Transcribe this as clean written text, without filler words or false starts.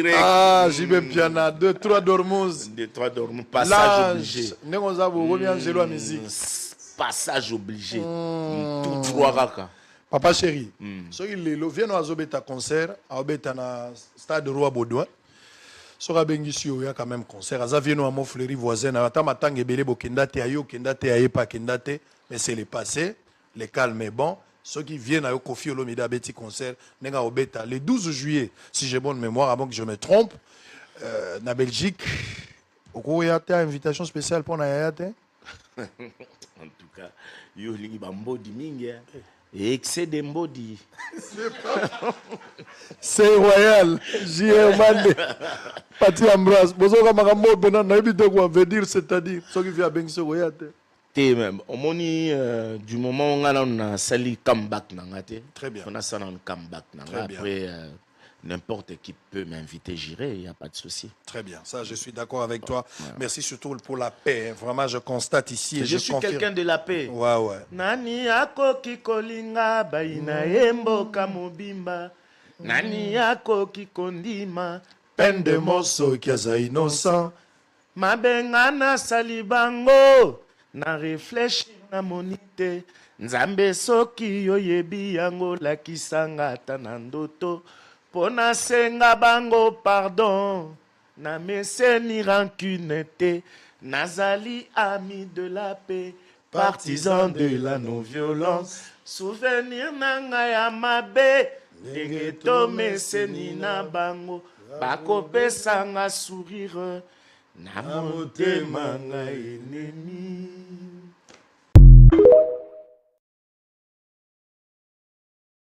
direct. Ah, j'y vais bien à 2-3 Dormouz. 2-3 Dormouz, passage obligé. Musique. Passage obligé. Tout 3 raka. Papa chéri, so il vient à Zobeta concert, à Obeta na stade Roi Baudouin. So Rabengisi il y a quand même concert. À Zavieno à Montfleury voisin, à Tamatang et Belé Bokendate Ayo, Kendate Ayepa Kendate, mais c'est le passé, le calme est bon. Ceux qui viennent à Kofi Olomida Betty concert, Nenga Obeta, le 12 juillet, si j'ai bonne mémoire, avant que je me trompe, na Belgique, au y a une invitation spéciale pour Nayate. En tout cas, yo lingi bambo di mingi. Et excès d'embody. C'est royal. J.R. Mande. Pati Ambras. Bozoka makambo bena na ebite quoi veut dire c'est-à-dire ce qui vient bien se royal. Té même au moni du moment où on a sali comeback nangate. Très bien. On a ça un comeback nanga. Après n'importe qui peut m'inviter, j'irai, il n'y a pas de souci. Très bien, ça je suis d'accord avec toi. Ouais. Merci surtout pour la paix. Hein. Vraiment, je constate ici. Je suis quelqu'un de la paix. Ouais, ouais. Nani ako kikolinga baina embo kamubimba. Nani ako kikondima peine de mosso kiaza innocent. Mabengana salibango na réfléchir na monite. Nzambe soki yoyebi yango lakisanga tanandoto. Pona senga bango pardon, na meseni rancune te, nazali ami de la paix, partisan de la non-violence, souvenir nanga ya mabe, degeto meseni na bango, bakopesanga sourire, na motema nga ennemi.